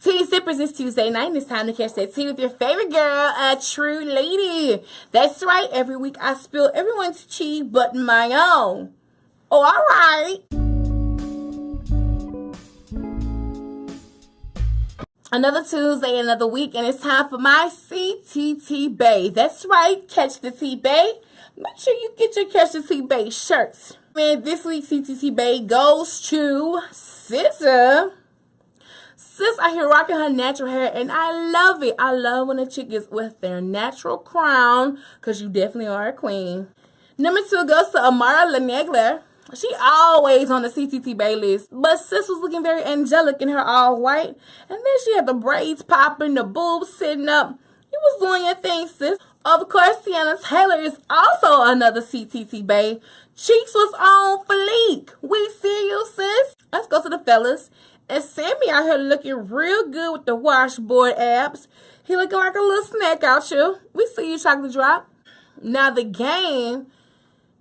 Tea Sippers, it's Tuesday night and it's time to catch that tea with your favorite girl, a true lady. That's right, every week I spill everyone's tea but my own. Oh, alright. Another Tuesday, another week, and it's time for my CTT Bay. That's right, Catch the Tea Bay. Make sure you get your Catch the Tea Bay shirts. And this week's CTT Bay goes to Sissa. Sis out here rocking her natural hair, and I love it. I love when a chick is with their natural crown, because you definitely are a queen. Number 2 goes to Amara Lenegler. She always on the CTT Bay list, but sis was looking very angelic in her all white, and then she had the braids popping, the boobs sitting up. You was doing your thing, sis. Of course, Tiana Taylor is also another CTT Bay. Cheeks was on fleek. We see you, sis. Let's go to the fellas. And Sammy out here looking real good with the washboard abs. He looking like a little snack out here. We see you, chocolate drop. Now the game,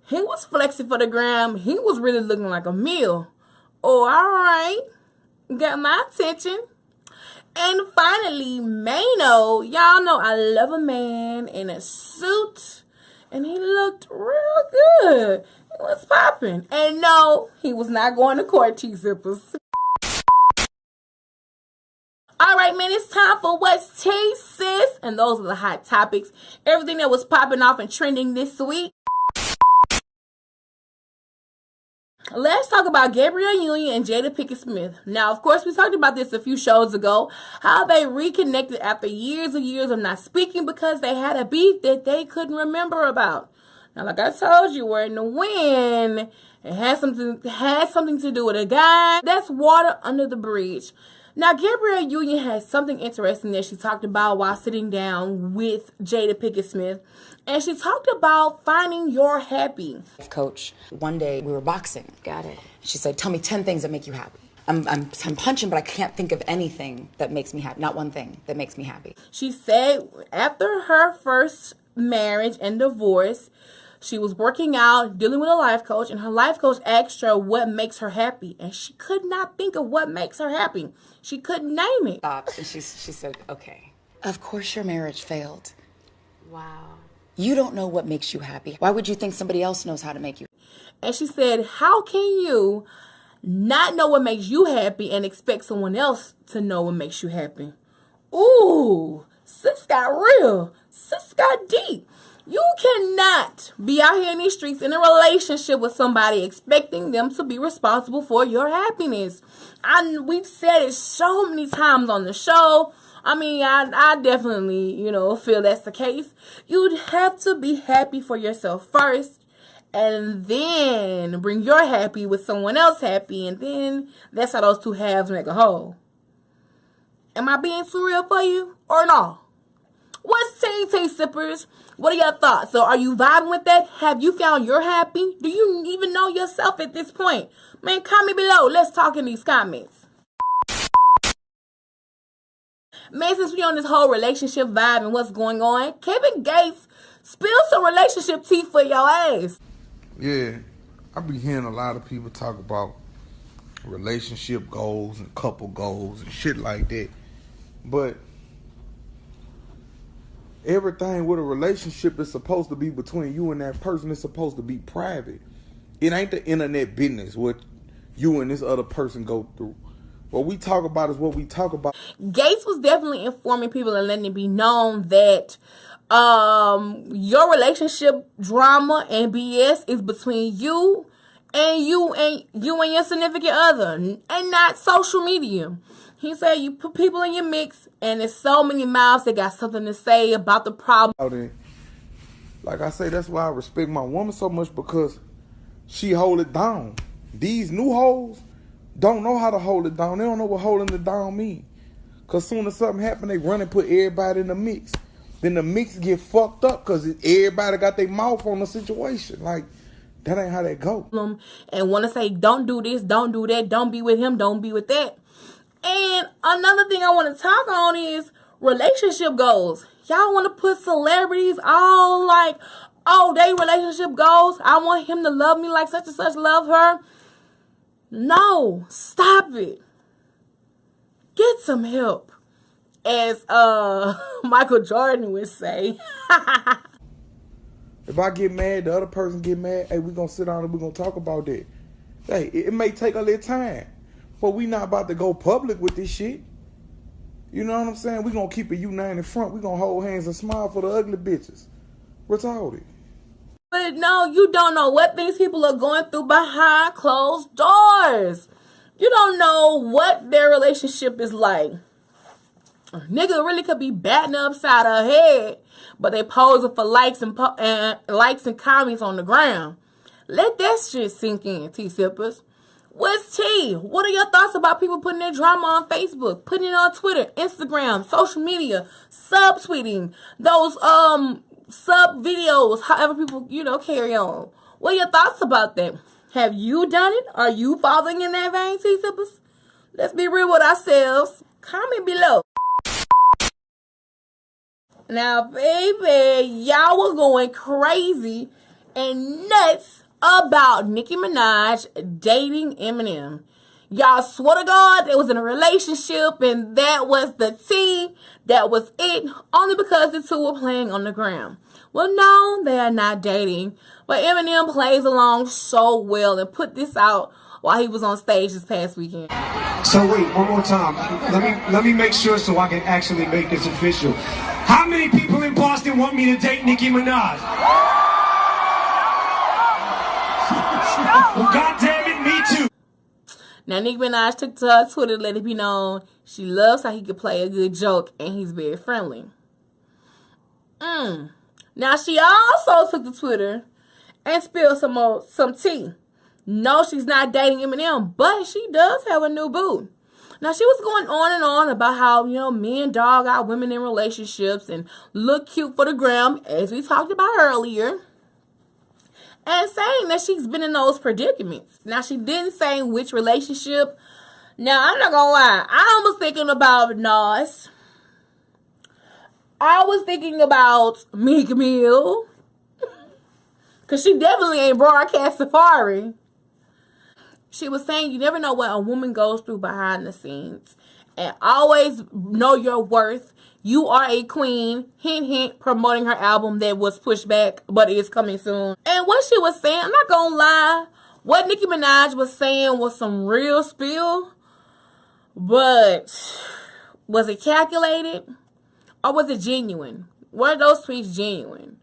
he was flexing for the gram. He was really looking like a meal. Oh, all right. Got my attention. And finally, Mano. Y'all know I love a man in a suit. And he looked real good. He was popping. And no, he was not going to court, T-Zippers. All right, man, it's time for What's Tea, sis? And those are the hot topics. Everything that was popping off and trending this week. Let's talk about Gabrielle Union and Jada Pinkett Smith. Now, of course, we talked about this a few shows ago, how they reconnected after years and years of not speaking because they had a beef that they couldn't remember about. Now, like I told you, we're in the wind. It had something to do with a guy. That's water under the bridge. Now, Gabrielle Union has something interesting that she talked about while sitting down with Jada Pinkett Smith. And she talked about finding your happy. Coach, one day we were boxing. Got it. She said, tell me 10 things that make you happy. I'm punching, but I can't think of anything that makes me happy. Not one thing that makes me happy. She said after her first marriage and divorce, she was working out, dealing with a life coach, and her life coach asked her what makes her happy. And she could not think of what makes her happy. She couldn't name it. Stopped, and she said, okay, of course your marriage failed. Wow. You don't know what makes you happy. Why would you think somebody else knows how to make you? And she said, how can you not know what makes you happy and expect someone else to know what makes you happy? Ooh, sis got real. Sis got deep. You cannot be out here in these streets in a relationship with somebody expecting them to be responsible for your happiness. We've said it so many times on the show. I mean, I definitely, feel that's the case. You'd have to be happy for yourself first, and then bring your happy with someone else happy, and then that's how those two halves make a whole. Am I being too real for you or no? What's tea, sippers? What are your thoughts? So are you vibing with that? Have you found your happy? Do you even know yourself at this point? Man, comment below. Let's talk in these comments. Man, since we on this whole relationship vibe and what's going on, Kevin Gates spilled some relationship tea for your ass. Yeah, I be hearing a lot of people talk about relationship goals and couple goals and shit like that. But everything with a relationship is supposed to be between you and that person. It's supposed to be private. It ain't the internet business what you and this other person go through. What we talk about is what we talk about. Gates was definitely informing people and letting it be known that your relationship drama and BS is between you and your significant other, and not social media. He said you put people in your mix, and there's so many mouths that got something to say about the problem. Like I say, that's why I respect my woman so much, because she hold it down. These new hoes don't know how to hold it down. They don't know what holding it down mean. Because soon as something happen, they run and put everybody in the mix. Then the mix get fucked up because everybody got their mouth on the situation. Like, that ain't how that go. And want to say, don't do this, don't do that, don't be with him, don't be with that. And another thing I want to talk on is relationship goals. Y'all want to put celebrities all like, oh, they relationship goals. I want him to love me like such and such love her. No, stop it. get some help, as Michael Jordan would say. If I get mad, the other person get mad, hey, we're going to sit down and we're going to talk about that. Hey, it may take a little time, but we not about to go public with this shit. You know what I'm saying? We're going to keep a united front. We're going to hold hands and smile for the ugly bitches. Retarded. But no, you don't know what these people are going through behind closed doors. You don't know what their relationship is like. A nigga really could be batting upside her head, but they posing for likes and comments on the ground. Let that shit sink in, T-sippers. What's T? What are your thoughts about people putting their drama on Facebook, putting it on Twitter, Instagram, social media, subtweeting, those sub videos, however people, carry on? What are your thoughts about that? Have you done it? Are you following in that vein, T-sippers? Let's be real with ourselves. Comment below. Now, baby, y'all were going crazy and nuts about Nicki Minaj dating Eminem. Y'all swear to God they was in a relationship and that was the tea, that was it, only because the two were playing on the ground. Well, no, they are not dating, but Eminem plays along so well and put this out while he was on stage this past weekend. So wait, one more time. Let me make sure so I can actually make this official. How many people in Boston want me to date Nicki Minaj? Well, God damn it, me too. Now, Nicki Minaj took to her Twitter to let it be known she loves how he could play a good joke and he's very friendly. Now, she also took to Twitter and spilled some tea. No, she's not dating Eminem, but she does have a new boo. Now, she was going on and on about how, men dog out women in relationships and look cute for the gram, as we talked about earlier, and saying that she's been in those predicaments. Now, she didn't say which relationship. Now, I'm not gonna lie. I was thinking about Nas. I was thinking about Meek Mill. Because she definitely ain't broadcast Safari. She was saying you never know what a woman goes through behind the scenes. And always know your worth. You are a queen. Hint, hint, promoting her album that was pushed back, but is coming soon. And what she was saying, I'm not going to lie. What Nicki Minaj was saying was some real spill. But was it calculated? Or was it genuine? Were those tweets genuine?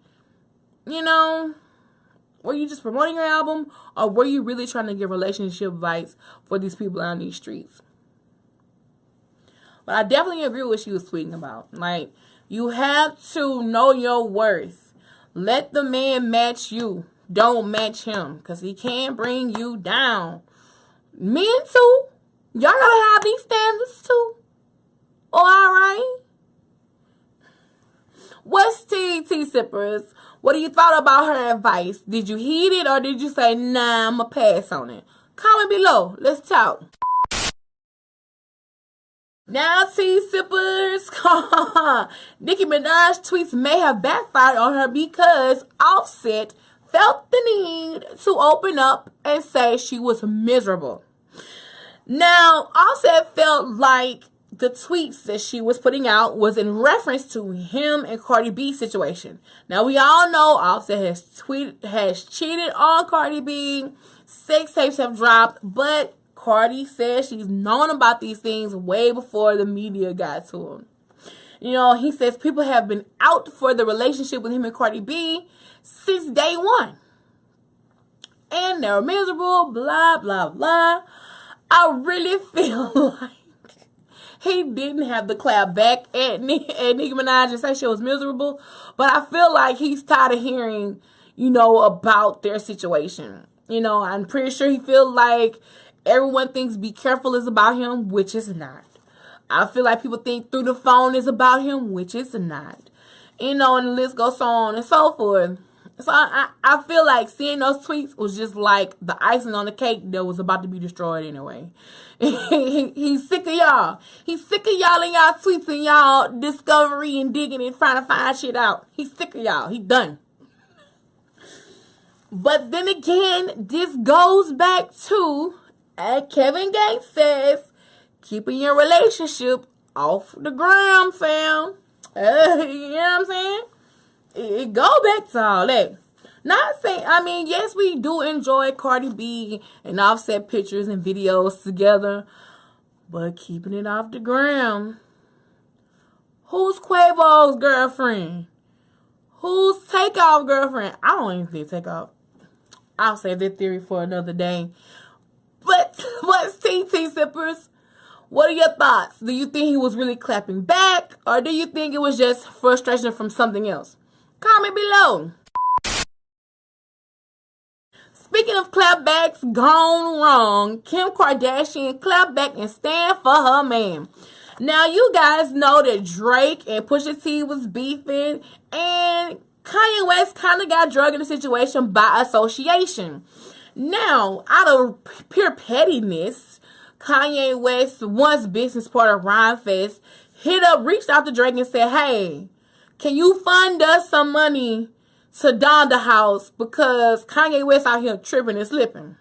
Were you just promoting your album, or were you really trying to give relationship advice for these people out on these streets? But I definitely agree with what she was tweeting about. Like, you have to know your worth. Let the man match you. Don't match him, because he can bring you down. Men too. Y'all gotta have these standards too. All right? What's T-sippers? What do you thought about her advice? Did you heed it, or did you say, nah, I'm going to pass on it? Comment below. Let's talk. Now, T-sippers, Nicki Minaj tweets may have backfired on her because Offset felt the need to open up and say she was miserable. Now, Offset felt like the tweets that she was putting out was in reference to him and Cardi B's situation. Now, we all know Offset has cheated on Cardi B. 6 tapes have dropped, but Cardi says she's known about these things way before the media got to him. He says people have been out for the relationship with him and Cardi B since day one. And they're miserable, blah, blah, blah. I really feel like he didn't have the clap back at Nicki Minaj and say she was miserable. But I feel like he's tired of hearing, about their situation. I'm pretty sure he feels like everyone thinks Be Careful is about him, which is not. I feel like people think Through the Phone is about him, which is not. And the list goes on and so forth. So I feel like seeing those tweets was just like the icing on the cake that was about to be destroyed anyway. He's sick of y'all. He's sick of y'all and y'all tweets and y'all discovery and digging and trying to find shit out. He's sick of y'all. He done. But then again, this goes back to, Kevin Gates says, keeping your relationship off the ground, fam. You know what I'm saying? It go back to all that. Not saying, I mean, yes, we do enjoy Cardi B and Offset pictures and videos together, but keeping it off the ground. Who's Quavo's girlfriend? Who's Takeoff girlfriend? I don't even think Takeoff. I'll save that theory for another day. But what's TT Sippers? What are your thoughts? Do you think he was really clapping back, or do you think it was just frustration from something else? Comment below. Speaking of clapbacks gone wrong, Kim Kardashian clapped back and stand for her man. Now, you guys know that Drake and Pusha T was beefing, and Kanye West kind of got drugged in the situation by association. Now, out of pure pettiness, Kanye West, once business partner Rhymefest, reached out to Drake and said, hey, can you fund us some money to Donda House because Kanye West out here tripping and slipping?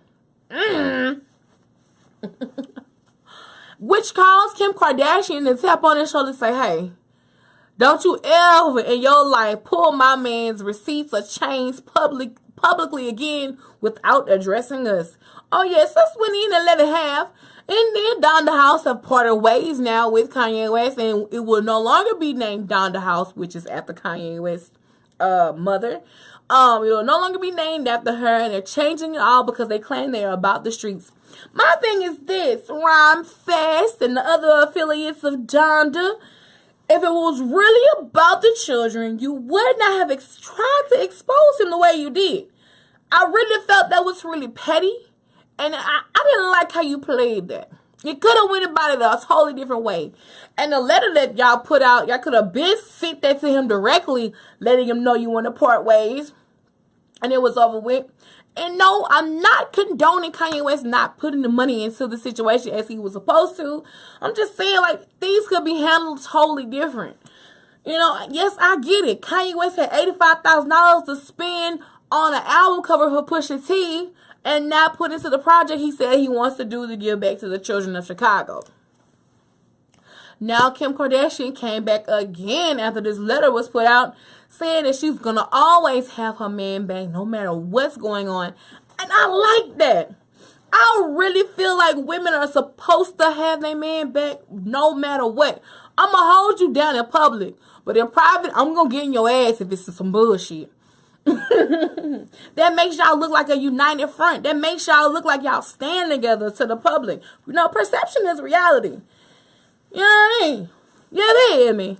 Which caused Kim Kardashian to tap on his shoulder and say, hey, don't you ever in your life pull my man's receipts or chains publicly again without addressing us. Oh yes, that's when he let it have. And then Donda House have parted ways now with Kanye West, and it will no longer be named Donda House, which is after Kanye West's mother. It will no longer be named after her, and they're changing it all because they claim they are about the streets. My thing is this, Rhymefest and the other affiliates of Donda, if it was really about the children, you would not have tried to expose him the way you did. I really felt that was really petty, and I didn't like how you played that. You could have went about it a totally different way. And the letter that y'all put out, y'all could have been sent that to him directly, letting him know you want to part ways, and it was over with. And no, I'm not condoning Kanye West not putting the money into the situation as he was supposed to. I'm just saying, like, things could be handled totally different. You know, yes, I get it. Kanye West had $85,000 to spend on an album cover for Pusha T and not put into the project he said he wants to do to give back to the children of Chicago. Now Kim Kardashian came back again after this letter was put out, saying that she's going to always have her man back no matter what's going on. And I like that. I really feel like women are supposed to have their man back no matter what. I'm going to hold you down in public, but in private, I'm going to get in your ass if it's some bullshit. That makes y'all look like a united front. That makes y'all look like y'all stand together to the public. You know, perception is reality. You know what I mean? Yeah, they hear me.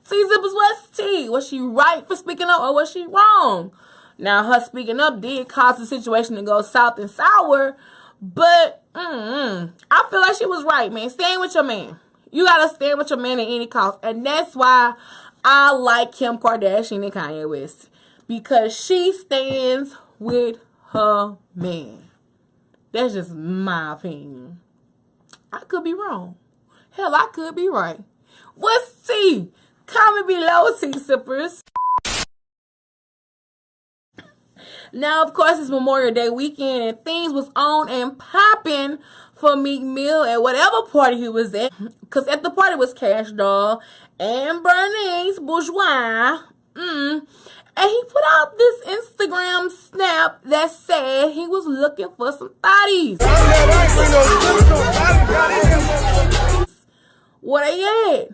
T-Zippers, what's T? Was she right for speaking up or was she wrong? Now, her speaking up did cause the situation to go south and sour, but I feel like she was right, man. Stand with your man. You got to stand with your man at any cost. And that's why I like Kim Kardashian and Kanye West, because she stands with her man. That's just my opinion. I could be wrong. Hell, I could be right. What's T? Comment below, T-Sippers. Now, of course, it's Memorial Day weekend, and things was on and popping for Meek Mill at whatever party he was at. Because at the party was Cash Doll and Bernice Bourgeois. And he put out this Instagram snap that said he was looking for some thotties. Where they at?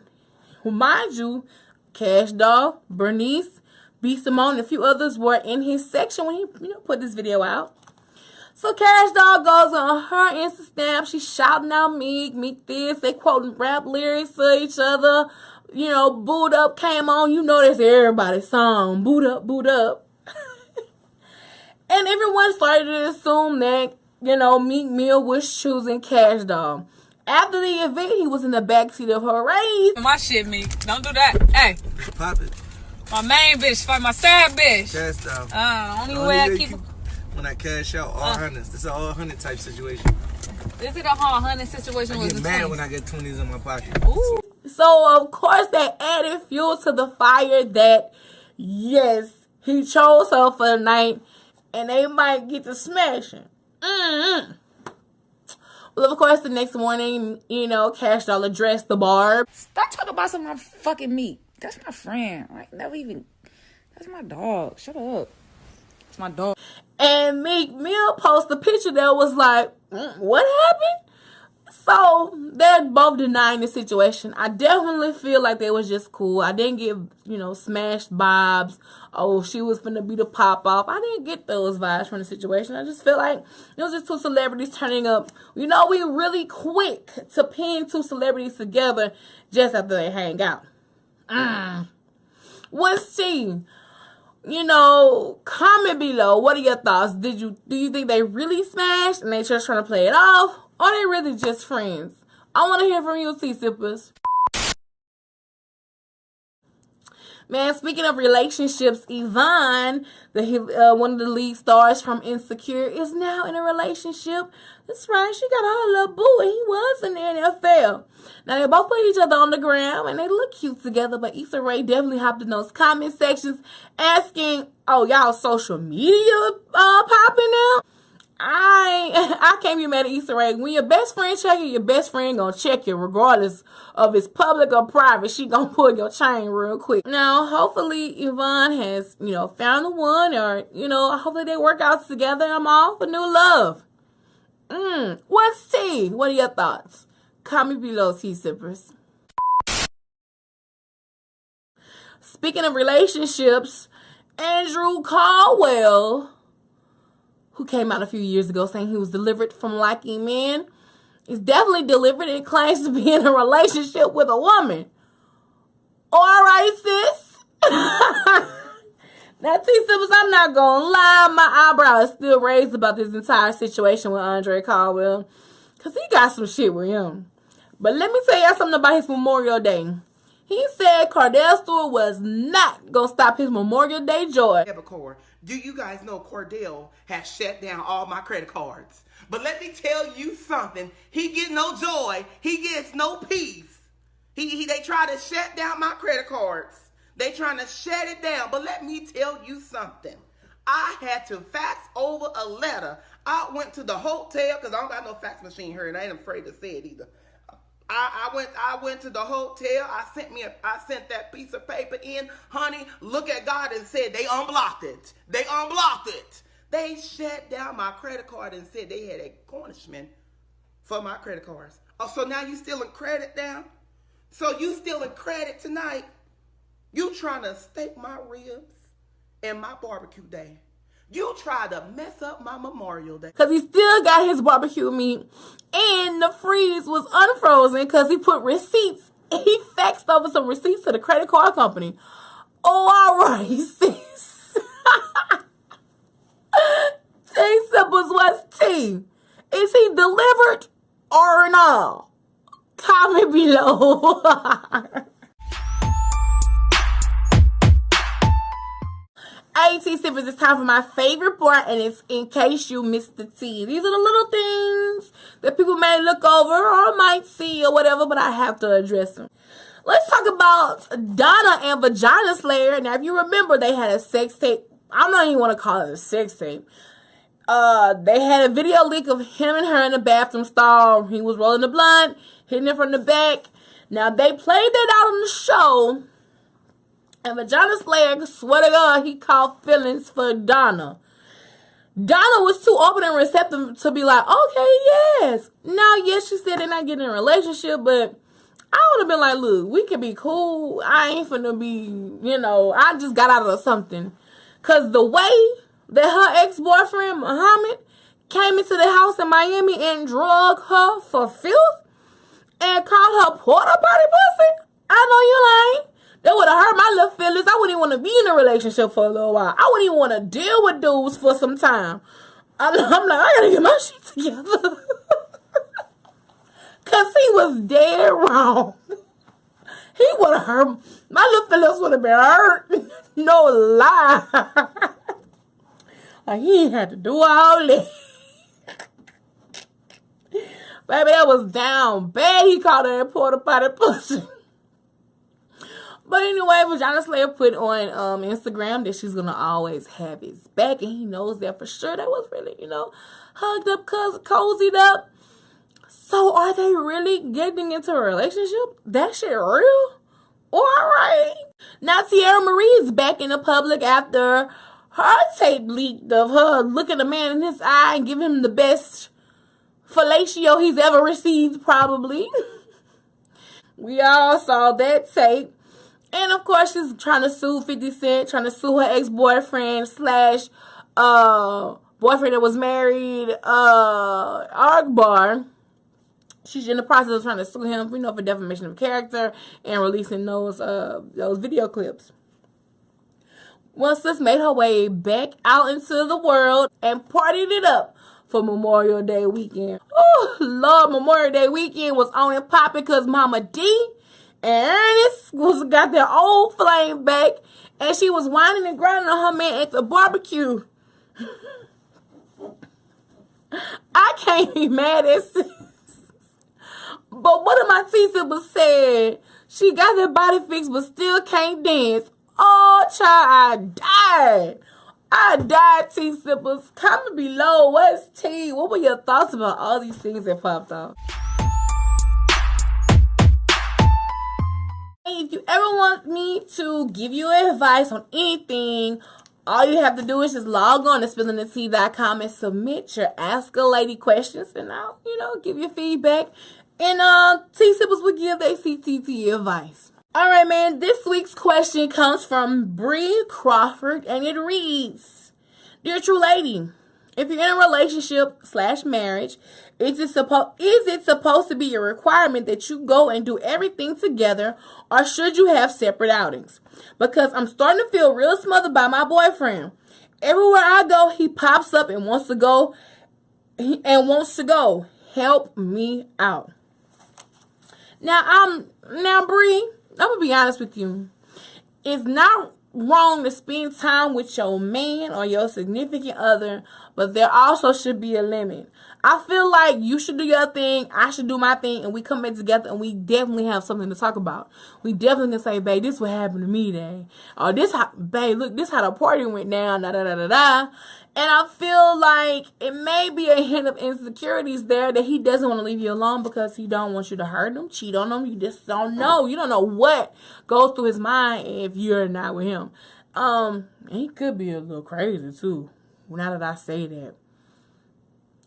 Well, mind you, Cash Doll, Bernice, B. Simone, and a few others were in his section when he put this video out. So Cash Doll goes on her Insta snap. She's shouting out Meek this. They quoting rap lyrics to each other. You know, Boot Up came on. You know that's everybody's song. Boot Up, Boot Up. And everyone started to assume that, Meek Mill was choosing Cash Doll. After the event, he was in the backseat of her race. My shit, Meek. Don't do that. Hey. Pop it. My main bitch, fight my side bitch. Cash out. Only way I keep when I cash out all hundreds. This is all 100 type situation. This is a whole 100 situation I with get the mad 20s. when I get 20s in my pocket. Ooh. So, of course, that added fuel to the fire that, yes, he chose her for the night, and they might get to smashing. Well, of course, the next morning, Cash Doll addressed the Barb. Stop talking about some of my fucking meat. That's my friend. Like, never even. That's my dog. Shut up. It's my dog. And Meek Mill posted a picture that was like, what happened? So they're both denying the situation. I definitely feel like they was just cool. I didn't get, smashed vibes. Oh, she was finna be the pop off. I didn't get those vibes from the situation. I just feel like it was just two celebrities turning up. We really quick to pin two celebrities together just after they hang out. What's T? Comment below. What are your thoughts? Do you think they really smashed and they just trying to play it off? Or are they really just friends? I want to hear from you, T-Sippers. Man, speaking of relationships, Yvonne, one of the lead stars from Insecure, is now in a relationship. That's right, she got her little boo, and he was in the NFL. Now, they both put each other on the ground, and they look cute together, but Issa Rae definitely hopped in those comment sections asking, oh, y'all social media popping out? I can't be mad at Issa Rae. When your best friend check you, your best friend gonna check you regardless of it's public or private. She gonna pull your chain real quick. Now, hopefully Yvonne has, found the one, or, hopefully they work out together. I'm all for new love. What's T? What are your thoughts? Comment below, T-Sippers. Speaking of relationships, Andrew Caldwell, who came out a few years ago saying he was delivered from liking men, is definitely delivered and claims to be in a relationship with a woman. All right, sis. Now, T-Sippers, I'm not going to lie. My eyebrow is still raised about this entire situation with Andre Caldwell, because he got some shit with him. But let me tell y'all something about his Memorial Day. He said Cordell Stewart was not going to stop his Memorial Day joy. Do you guys know Cordell has shut down all my credit cards? But let me tell you something. He get no joy. He gets no peace. They try to shut down my credit cards. They trying to shut it down. But let me tell you something. I had to fax over a letter. I went to the hotel, because I don't got no fax machine here, and I ain't afraid to say it either. I went to the hotel. I sent that piece of paper in. Honey, look at God and said they unblocked it. They unblocked it. They shut down my credit card and said they had a garnishment for my credit cards. Oh, so now you still in credit now? So you still in credit tonight? You trying to steak my ribs and my barbecue day. You tried to mess up my Memorial Day. Because he still got his barbecue meat. And the freeze was unfrozen because he put receipts. He faxed over some receipts to the credit card company. Oh, all right, sis. T-Sippers, what's T? Is he delivered or no? Comment below. T-Sippers, it's time for my favorite part, and it's in case you missed the tea. These are the little things that people may look over or might see or whatever, but I have to address them. Let's talk about Donna and Vagina Slayer. Now, if you remember, they had a sex tape. I don't even want to call it a sex tape. They had a video leak of him and her in the bathroom stall. He was rolling the blunt, hitting it from the back. Now, they played that out on the show. And Vagina Slayer, swear to God, he caught feelings for Donna. Donna was too open and receptive to be like, okay, yes. Now, yes, she said they're not getting in a relationship, but I would have been like, look, we can be cool. I ain't finna be, I just got out of something. Because the way that her ex-boyfriend, Muhammad, came into the house in Miami and drug her for filth and called her porta potty pussy, I know you lying. That would have hurt my little feelings. I wouldn't even want to be in a relationship for a little while. I wouldn't even want to deal with dudes for some time. I'm like, I gotta get my shit together. Because he was dead wrong. He would have hurt. My little feelings would have been hurt. No lie. Like, he ain't had to do all that. Baby, that was down bad. He called her a porta potty pussy. But anyway, Vagina Slayer put on Instagram that she's going to always have his back. And he knows that for sure. That was really, hugged up, cozied up. So are they really getting into a relationship? That shit real? Alright. Now Tierra Marie is back in the public after her tape leaked of her looking a man in his eye and giving him the best fellatio he's ever received, probably. We all saw that tape. And of course, she's trying to sue 50 Cent, trying to sue her ex-boyfriend slash boyfriend that was married, Argbar. She's in the process of trying to sue him, for defamation of character and releasing those video clips. Well, sis made her way back out into the world and partied it up for Memorial Day weekend. Oh, Lord, Memorial Day weekend was on and popping because Mama D and Ernest got their old flame back, and she was whining and grinding on her man at the barbecue. I can't be mad at sis. But one of my T-sippers said she got her body fixed but still can't dance. Oh, child, I died, T-sippers. Comment below. What's T? What were your thoughts about all these things that popped off? If you ever want me to give you advice on anything, all you have to do is just log on to spillingthetea.com and submit your Ask a Lady questions, and I'll, give you feedback. And T-sippers will give their CTT advice. Alright, man, this week's question comes from Bree Crawford, and it reads, Dear True Lady, if you're in a relationship / marriage, is it supposed to be a requirement that you go and do everything together, or should you have separate outings? Because I'm starting to feel real smothered by my boyfriend. Everywhere I go, he pops up and wants to go. Help me out. Now, Bree, I'm gonna be honest with you. It's not wrong to spend time with your man or your significant other, but there also should be a limit. I feel like you should do your thing, I should do my thing, and we come back together and we definitely have something to talk about. We definitely can say, babe, this what happened to me today. Or babe, look, this how the party went down, da-da-da-da-da. And I feel like it may be a hint of insecurities there that he doesn't want to leave you alone because he don't want you to hurt him, cheat on him. You just don't know. You don't know what goes through his mind if you're not with him. He could be a little crazy too. Now that I say that,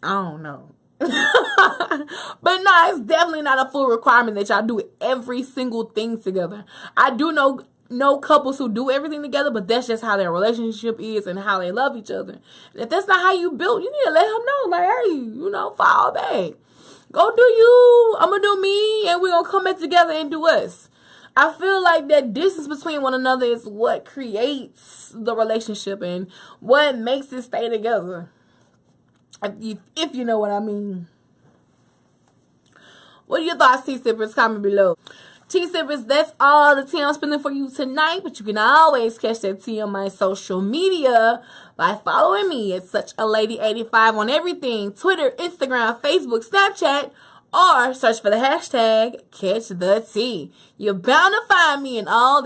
I don't know. But no, it's definitely not a full requirement that y'all do every single thing together. I do know couples who do everything together, but that's just how their relationship is and how they love each other. And if that's not how you built, you need to let him know, like, hey, fall back. Go do you. I'm going to do me, and we're going to come back together and do us. I feel like that distance between one another is what creates the relationship and what makes it stay together. If you know what I mean. What are your thoughts, T-sippers? Comment below. T-sippers, that's all the tea I'm spilling for you tonight, but you can always catch that tea on my social media by following me at SuchALady85 on everything, Twitter, Instagram, Facebook, Snapchat, or search for the hashtag CatchTheTea. You're bound to find me in all